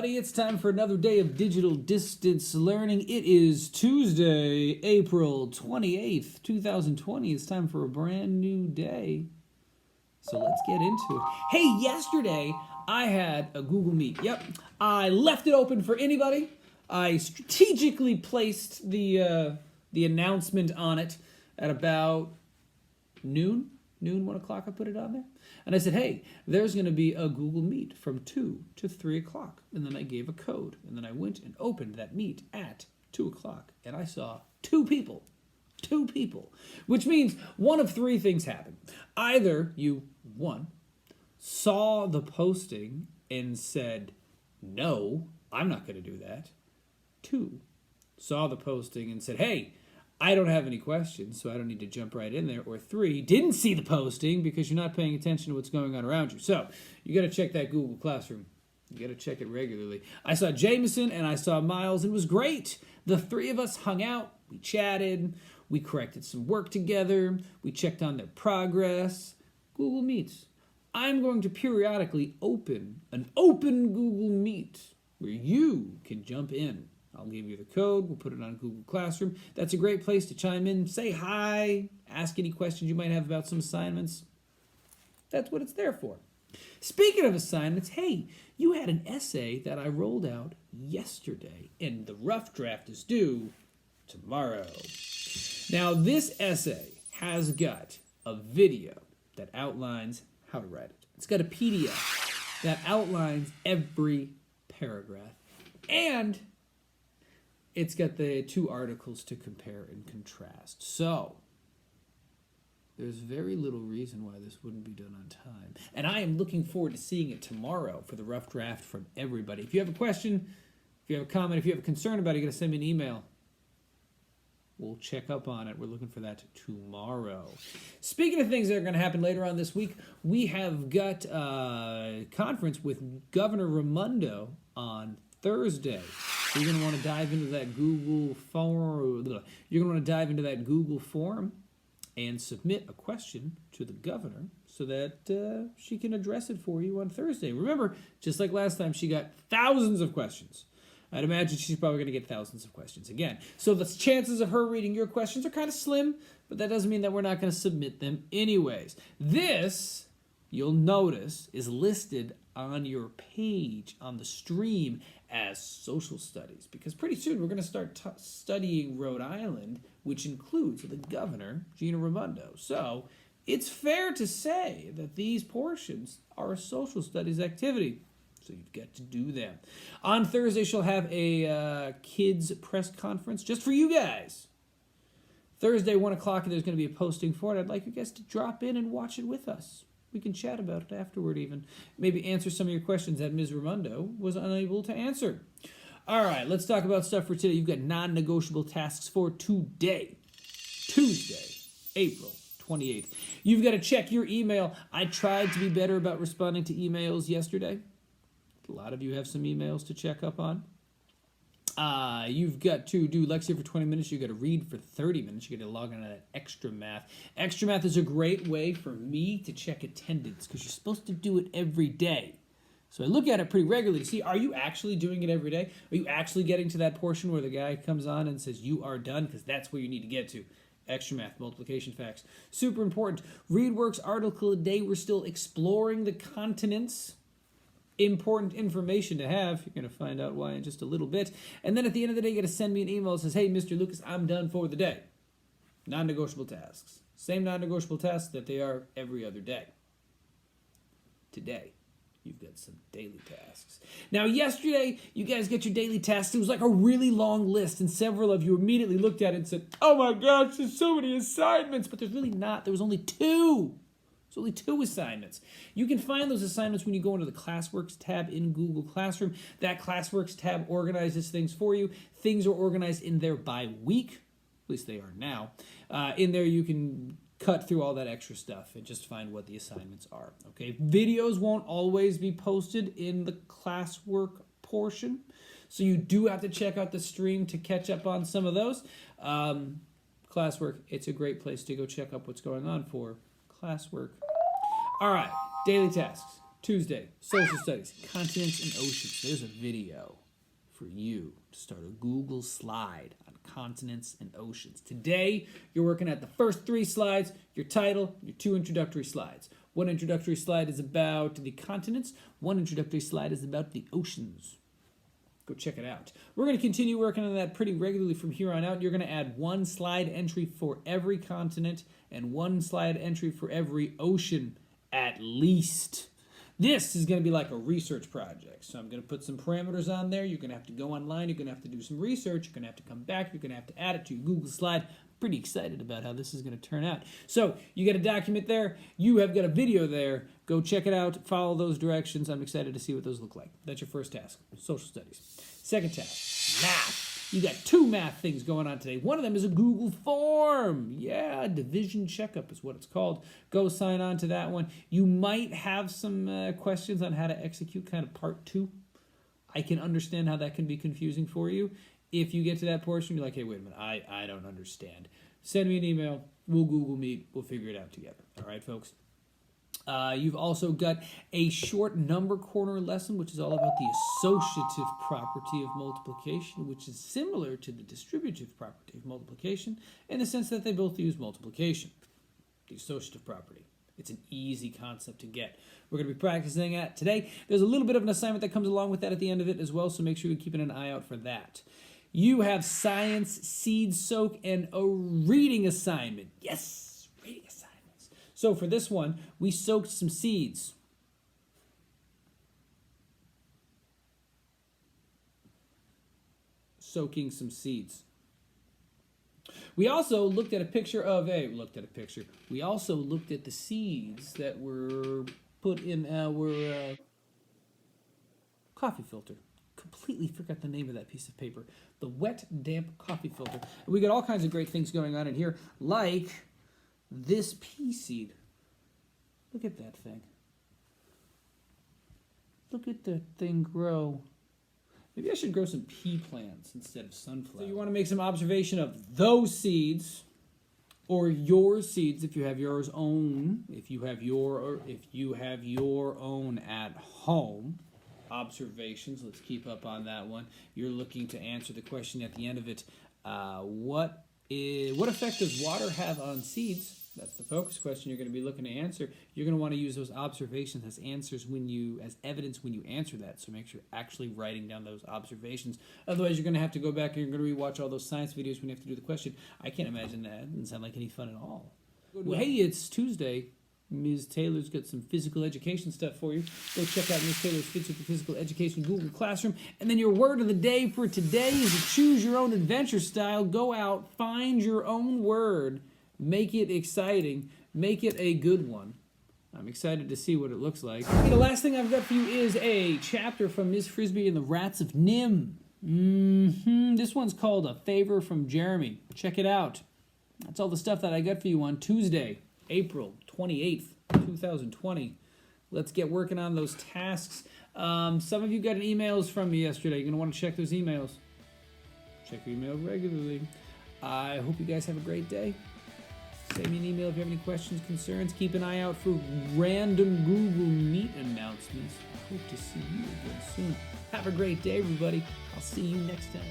everybody. It's time for another day of digital distance learning. It is Tuesday, April 28th, 2020. It's time for a brand new day. So let's get into it. Hey, yesterday I had a Google Meet. Yep, I left it open for anybody. I strategically placed the announcement on it at about noon, 1 o'clock. I put it on there. And I said, hey, there's going to be a Google Meet from 2 to 3 o'clock. And then I gave a code. And then I went and opened that meet at 2 o'clock. And I saw two people. Which means one of three things happened. Either you, one, saw the posting and said, no, I'm not going to do that. Two, saw the posting and said, hey, I don't have any questions, so I don't need to jump right in there. Or three, didn't see the posting because you're not paying attention to what's going on around you. So you got to check that Google Classroom. You got to check it regularly. I saw Jameson and I saw Miles. It was great. The three of us hung out. We chatted. We corrected some work together. We checked on their progress. Google Meets. I'm going to periodically open an open Google Meet where you can jump in. I'll give you the code. We'll put it on Google Classroom. That's a great place to chime in, say hi, ask any questions you might have about some assignments. That's what it's there for. Speaking of assignments, hey, you had an essay that I rolled out yesterday, and the rough draft is due tomorrow. Now, this essay has got a video that outlines how to write it. It's got a PDF that outlines every paragraph, and it's got the two articles to compare and contrast. So, there's very little reason why this wouldn't be done on time. And I am looking forward to seeing it tomorrow for the rough draft from everybody. If you have a question, if you have a comment, if you have a concern about it, you're going to send me an email. We'll check up on it. We're looking for that tomorrow. Speaking of things that are going to happen later on this week, we have got a conference with Governor Raimondo on Thursday. You're going to want to dive into that Google form. You're going to want to dive into that Google form and submit a question to the governor so that she can address it for you on Thursday. Remember, just like last time, she got thousands of questions. I'd imagine she's probably going to get thousands of questions again. So the chances of her reading your questions are kind of slim, but that doesn't mean that we're not going to submit them anyways. This, you'll notice, is listed on your page on the stream as social studies, because pretty soon we're going to start studying Rhode Island, which includes the governor, Gina Raimondo. So it's fair to say that these portions are a social studies activity. So you've got to do them. On Thursday, she'll have a kids press conference just for you guys. Thursday, 1 o'clock, there's going to be a posting for it. I'd like you guys to drop in and watch it with us. We can chat about it afterward even. Maybe answer some of your questions that Ms. Raimondo was unable to answer. All right, let's talk about stuff for today. You've got non-negotiable tasks for today, Tuesday, April 28th. You've got to check your email. I tried to be better about responding to emails yesterday. A lot of you have some emails to check up on. You've got to do Lexia for 20 minutes. You've got to read for 30 minutes. You've got to log on to that Extra Math. Extra Math is a great way for me to check attendance because you're supposed to do it every day. So I look at it pretty regularly to see, are you actually doing it every day? Are you actually getting to that portion where the guy comes on and says, you are done? Because that's where you need to get to. Extra Math, multiplication facts. Super important. ReadWorks article a day. We're still exploring the continents. Important information to have. You're going to find out why in just a little bit. And then at the end of the day, you got to send me an email that says, hey, Mr. Lucas, I'm done for the day. Non-negotiable tasks. Same non-negotiable tasks that they are every other day. Today, you've got some daily tasks. Now, yesterday, you guys get your daily tasks. It was like a really long list, and several of you immediately looked at it and said, oh my gosh, there's so many assignments. But there's really not. There was only two. There's only two assignments. You can find those assignments when you go into the Classworks tab in Google Classroom. That Classworks tab organizes things for you. Things are organized in there by week. At least they are now. In there you can cut through all that extra stuff and just find what the assignments are. Okay, videos won't always be posted in the classwork portion, so you do have to check out the stream to catch up on some of those. Classwork, it's a great place to go check up what's going on for classwork. All right, daily tasks. Tuesday, social studies, continents and oceans. There's a video for you to start a Google slide on continents and oceans. Today, you're working at the first 3 slides, your title, your 2 introductory slides. One introductory slide is about the continents. One introductory slide is about the oceans. Go check it out. We're going to continue working on that pretty regularly from here on out. You're going to add 1 slide entry for every continent and 1 slide entry for every ocean at least. This is going to be like a research project. So I'm going to put some parameters on there. You're going to have to go online. You're going to have to do some research. You're going to have to come back. You're going to have to add it to your Google slide. Pretty excited about how this is going to turn out. So you got a document there. You have got a video there. Go check it out. Follow those directions. I'm excited to see what those look like. That's your first task, social studies. Second task, math. You got 2 math things going on today. One of them is a Google form. Yeah, division checkup is what it's called. Go sign on to that one. You might have some questions on how to execute kind of part 2. I can understand how that can be confusing for you. If you get to that portion, you're like, hey, wait a minute, I don't understand. Send me an email. We'll Google Meet. We'll figure it out together. All right, folks? You've also got a short number corner lesson, which is all about the associative property of multiplication, which is similar to the distributive property of multiplication in the sense that they both use multiplication, the associative property. It's an easy concept to get. We're going to be practicing that today. There's a little bit of an assignment that comes along with that at the end of it as well, so make sure you're keeping an eye out for that. You have science, seed soak, and a reading assignment. Yes, reading assignments. So for this one, we soaked some seeds. Soaking some seeds. We also looked at a picture of We also looked at the seeds that were put in our coffee filter. Completely forgot the name of that piece of paper. The wet, damp coffee filter. And we got all kinds of great things going on in here, like this pea seed. Look at that thing. Look at that thing grow. Maybe I should grow some pea plants instead of sunflowers. So you want to make some observation of those seeds, or your seeds if you have yours own. If you have your own at home. Observations. Let's keep up on that one. You're looking to answer the question at the end of it. What effect does water have on seeds? That's the focus question you're going to be looking to answer. You're going to want to use those observations as evidence when you answer that. So make sure you're actually writing down those observations. Otherwise, you're going to have to go back and you're going to rewatch all those science videos when you have to do the question. I can't imagine that. It doesn't sound like any fun at all. Well, hey, it's Tuesday. Ms. Taylor's got some physical education stuff for you. Go check out Ms. Taylor's Physical Education Google Classroom. And then your word of the day for today is a choose your own adventure style. Go out, find your own word, make it exciting, make it a good one. I'm excited to see what it looks like. Okay, the last thing I've got for you is a chapter from Ms. Frisbee and the Rats of Nim. This one's called A Favor from Jeremy. Check it out. That's all the stuff that I got for you on Tuesday, April 28th, 2020. Let's get working on those tasks. Some of you got emails from me yesterday. You're going to want to check those emails. Check your email regularly. I hope you guys have a great day. Send me an email if you have any questions, concerns. Keep an eye out for random Google Meet announcements. I hope to see you again soon. Have a great day, everybody. I'll see you next time.